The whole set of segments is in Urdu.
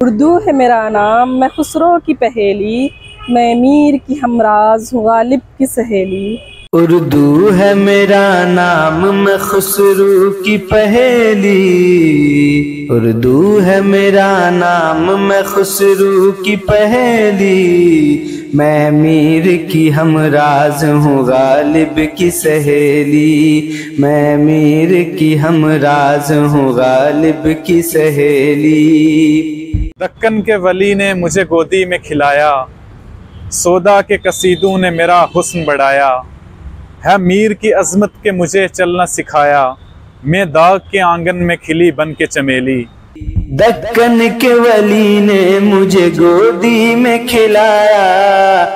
اردو ہے میرا نام، میں خسرو کی پہیلی، میں میر کی ہمراز ہوں غالب کی سہیلی۔ اردو ہے میرا نام، میں خسرو کی پہیلی۔ اردو ہے میرا نام، میں خسرو کی پہیلی۔ میں میر کی ہمراز ہوں غالب کی سہیلی۔ میں میر کی ہمراز ہوں غالب کی سہیلی۔ دکن کے ولی نے مجھے گودی میں کھلایا، سودا کے قصیدوں نے میرا حسن بڑھایا۔ ہے میر کی عظمت کے مجھے چلنا سکھایا، میں داغ کے آنگن میں کھلی بن کے چمیلی۔ دکن کے ولی نے مجھے گودی میں کھلایا،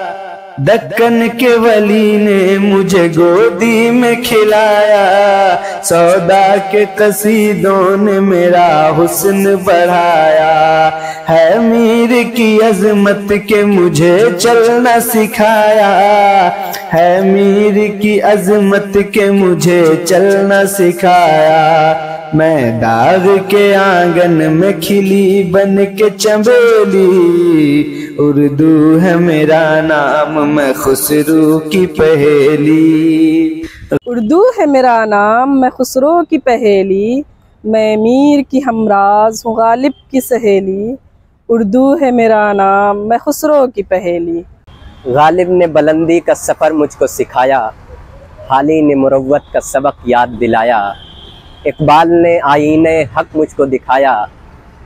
دکن کے ولی نے مجھے گودی میں کھلایا۔ سودا کے قصیدوں نے میرا حسن بڑھایا، ہے میر کی عظمت کے مجھے چلنا سکھایا۔ ہے میر کی عظمت کے مجھے چلنا سکھایا۔ میں داغ کے آنگن میں کھلی بن کے چمیلی۔ اردو ہے میرا نام، میں خسرو کی پہیلی۔ اردو ہے میرا نام، میں خسرو کی پہیلی، میں میر کی ہمراز ہوں غالب کی سہیلی۔ اردو ہے میرا نام، میں خسرو کی پہیلی۔ غالب نے بلندی کا سفر مجھ کو سکھایا، حالی نے مروت کا سبق یاد دلایا۔ اقبال نے آئینہ حق مجھ کو دکھایا،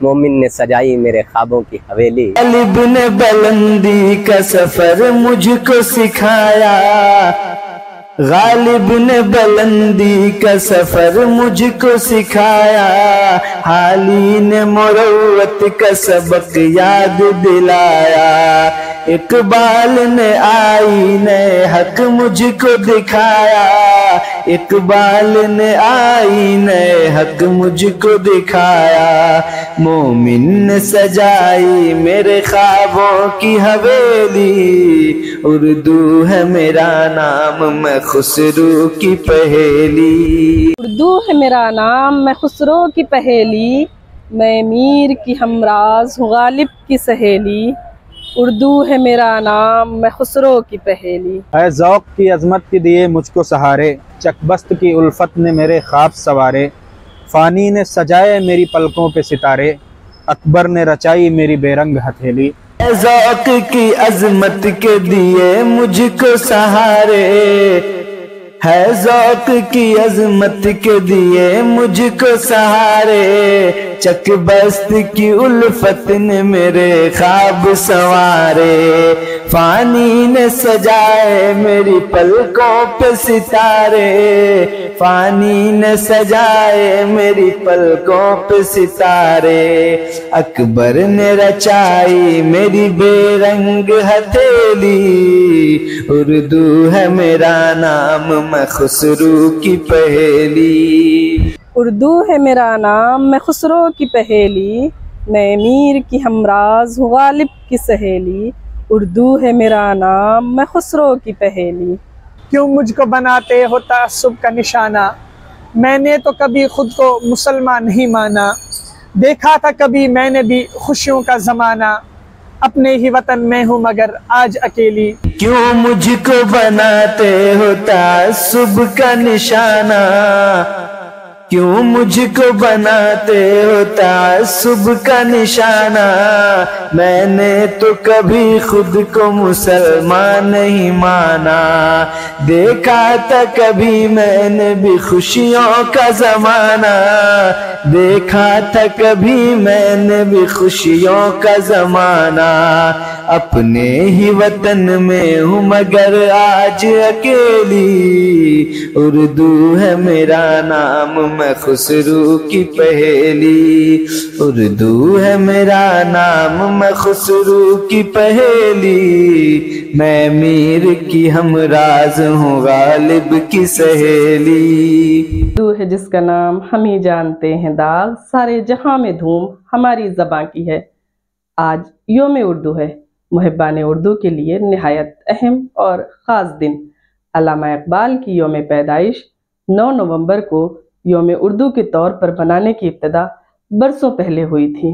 مومن نے سجائی میرے خوابوں کی حویلی۔ غالب نے بلندی کا سفر مجھ کو سکھایا، غالب نے بلندی کا سفر مجھ کو سکھایا۔ حالی نے مروت کا سبق یاد دلایا۔ اقبال نے آئینہ حق مجھ کو دکھایا، اقبال نے آئینہ حق مجھ کو دکھایا۔ مومن نے سجائی میرے خوابوں کی حویلی۔ اردو ہے میرا نام، میں خسرو کی پہیلی۔ اردو ہے میرا نام، میں خسرو کی پہیلی، میں میر کی ہمراز ہوں غالب کی سہیلی۔ اردو ہے میرا نام، میں خسرو کی پہیلی۔ اے ذوق کی عظمت کی دیے مجھ کو سہارے، چکبست کی الفت نے میرے خواب سوارے۔ فانی نے سجائے میری پلکوں پہ ستارے، اکبر نے رچائی میری بے رنگ ہتھیلی۔ اے ذوق کی عظمت کے دیے مجھ کو سہارے، ہے ذوق کی عظمت کے دیے مجھ کو سہارے۔ چک بست کی الفت نے میرے خواب سنوارے، فانی نے سجائے میری پلکوں پہ ستارے، فانی نے سجائے میری پلکوں پہ ستارے۔ اکبر نے رچائی میری بے رنگ ہتھیلی۔ اردو ہے میرا نام، میں خسرو کی پہیلی۔ اردو ہے میرا نام، میں خسرو کی پہیلی، میں میر کی ہمراز ہوں غالب کی سہیلی۔ اردو ہے میرا نام، میں خسرو کی پہیلی۔ کیوں مجھ کو بناتے ہو تعصب کا نشانہ، میں نے تو کبھی خود کو مسلمان نہیں مانا۔ دیکھا تھا کبھی میں نے بھی خوشیوں کا زمانہ، اپنے ہی وطن میں ہوں مگر آج اکیلی۔ کیوں مجھ کو بناتے ہو تعصب کا نشانہ، کیوں مجھ کو بناتے ہو تعصب کا نشانہ۔ میں نے تو کبھی خود کو مسلمان نہیں مانا، دیکھا تھا کبھی میں نے بھی خوشیوں کا زمانہ، دیکھا تھا کبھی میں نے بھی خوشیوں کا زمانہ۔ اپنے ہی وطن میں ہوں مگر آج اکیلی۔ اردو ہے میرا نام، میں خسرو کی پہیلی۔ اردو ہے میرا نام، میں خسرو کی پہیلی، میں میر کی ہمراز ہوں غالب کی سہیلی۔ اردو ہے جس کا نام ہم ہی جانتے ہیں داغ، سارے جہاں میں دھوم ہماری زباں کی ہے۔ آج یوم اردو ہے، محبان اردو کے لیے نہایت اہم اور خاص دن۔ علامہ اقبال کی یوم پیدائش 9 نومبر کو یوم اردو کے طور پر منانے کی ابتدا برسوں پہلے ہوئی تھی۔